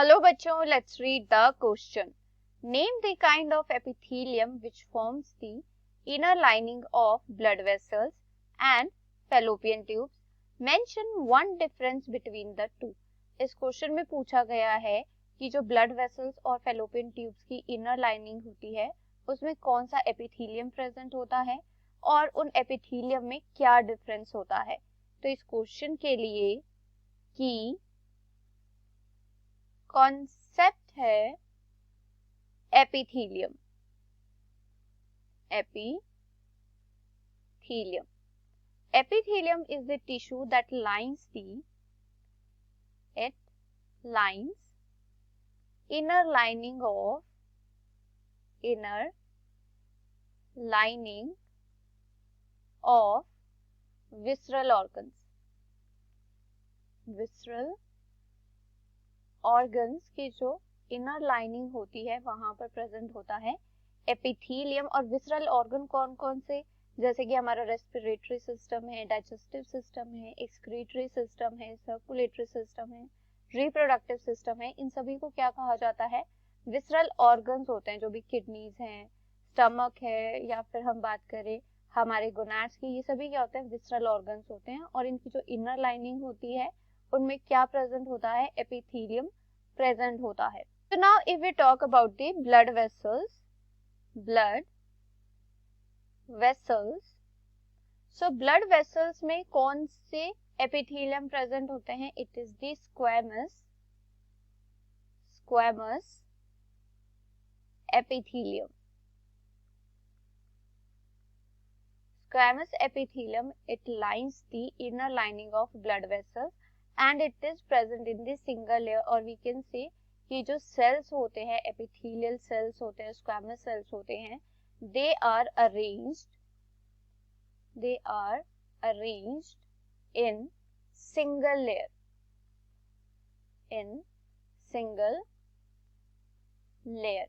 Hello बच्चों, let's read the question. Name the kind of epithelium which forms the inner lining of blood vessels and fallopian tubes. Mention one difference between the two. इस question में पूछा गया है कि जो blood vessels और fallopian tubes की inner lining होती है उसमें कौन सा एपिथेलियम प्रेजेंट होता है और उन एपिथेलियम में क्या डिफरेंस होता है. तो इस क्वेश्चन के लिए की कॉन्सेप्ट है epithelium. Epithelium is the tissue that lines inner lining of visceral organs. Visceral organs की जो इनर लाइनिंग होती है वहां पर प्रेजेंट होता है एपिथेलियम. और विसरल ऑर्गन कौन कौन से, जैसे कि हमारा रेस्पिरेटरी सिस्टम है, डाइजेस्टिव सिस्टम है, एक्सक्रीटरी सिस्टम है, सर्कुलेटरी सिस्टम है, रिप्रोडक्टिव सिस्टम है. इन सभी को क्या कहा जाता है? विसरल ऑर्गन्स होते हैं. जो भी किडनीज हैं, स्टमक है, या फिर हम बात करें हमारे गोनाड्स की, ये सभी क्या होते हैं? विसरल ऑर्गन्स होते हैं. और इनकी जो इनर लाइनिंग होती है उनमें क्या प्रेजेंट होता है? एपिथेलियम प्रेजेंट होता है. So now if we talk about the blood vessels, so blood vessels में कौन से एपिथेलियम प्रेजेंट होते हैं? It is the squamous epithelium. Squamous epithelium, it lines the inner lining of blood vessels and it is present in the single layer. और we can say कि जो cells होते हैं, epithelial cells होते हैं, squamous cells होते हैं, they are arranged in single layer.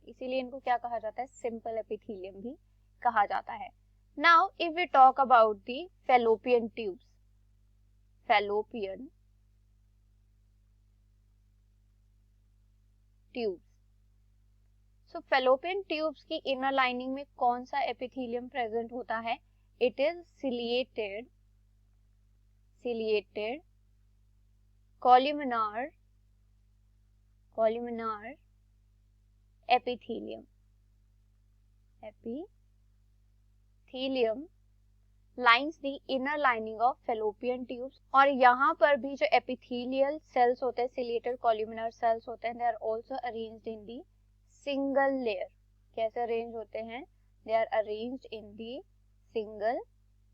इसीलिए इनको क्या कहा जाता है? सिंपल एपिथेलियम भी कहा जाता है. Now if we talk about the fallopian tubes, so fallopian tubes की inner lining में कौन सा एपिथेलियम प्रेजेंट होता है? It is ciliated columnar epithelium lines the inner lining of fallopian tubes. और यहाँ पर भी जो epithelial cells होते हैं, ciliated columnar cells होते हैं, they are also arranged in the single layer. कैसे अरेंज होते हैं? They are arranged in the single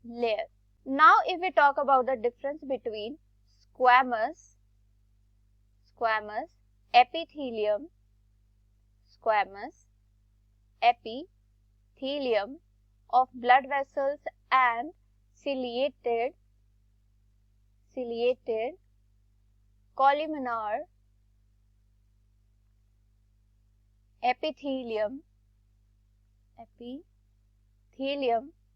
layer. Now if we talk about the difference between squamous epithelium of blood vessels and ciliated columnar epithelium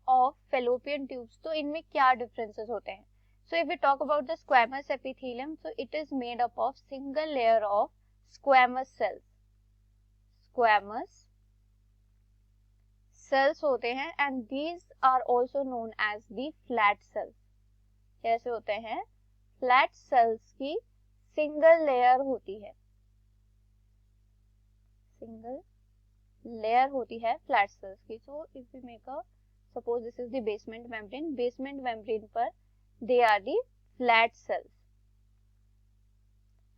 of fallopian tubes, तो इनमें क्या differences होते हैं? So if we talk about the squamous epithelium, so it is made up of single layer of squamous cells होते हैं and these are also known as the flat cells. कैसे होते हैं? Flat cells की single layer होती है. flat cells की. So if we make suppose this is the basement membrane पर they are the flat cells.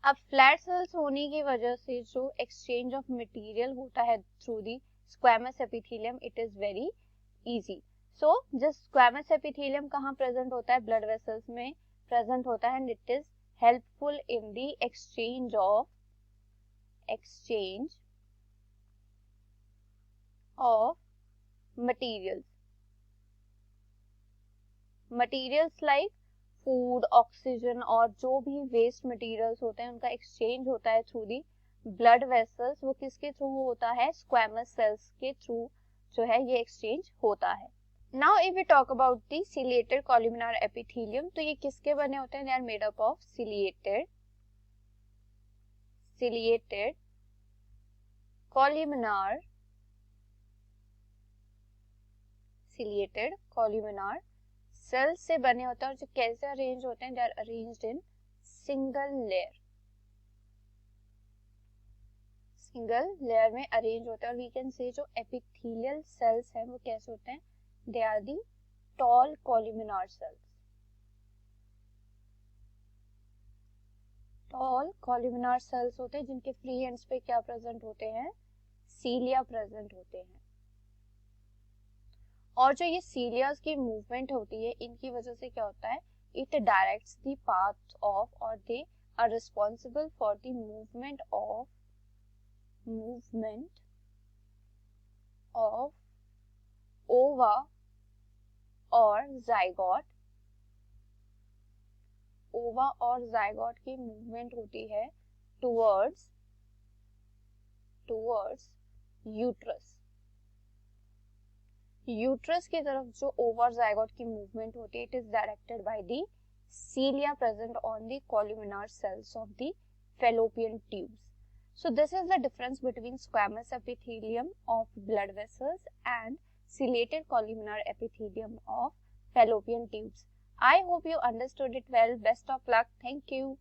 अब flat cells होने की वजह से जो exchange of material होता है through the squamous epithelium, it is very easy. So just squamous epithelium कहाँ present होता है? blood vessels में present होता है and it is helpful in the exchange of materials like food, oxygen और जो भी waste materials होते हैं उनका exchange होता है through the blood vessels. वो किसके थ्रू होता है? squamous cells के थ्रू जो है ये exchange होता है. Now if we talk about the ciliated columnar epithelium, तो ये किसके बने होते हैं? They are made up of ciliated ciliated columnar cells से बने होते हैं और जो कैसे अरेंज होते हैं, they are arranged in single layer में अरेंज होते हैं। और वी कैन से जो एपिथेलियल सेल्स हैं वो कैसे होते हैं, they are the tall columnar cells. Tall columnar cells होते हैं जिनके फ्री एंड्स पे क्या प्रेजेंट होते हैं, सीलिया प्रेजेंट होते हैं। और जो ये सीलियास की मूवमेंट होती है, इनकी वजह से क्या होता है, it directs the path of, और they are responsible for the movement of ova और जाइगोट। ओवा और जाइगोट की मूवमेंट होती है टुवर्ड्स यूट्रस। यूट्रस की तरफ जो ओवा और जाइगोट की मूवमेंट होती है, it is directed by the cilia present on the columnar cells of the fallopian tubes. So this is the difference between squamous epithelium of blood vessels and ciliated columnar epithelium of fallopian tubes. I hope you understood it well. Best of luck. Thank you.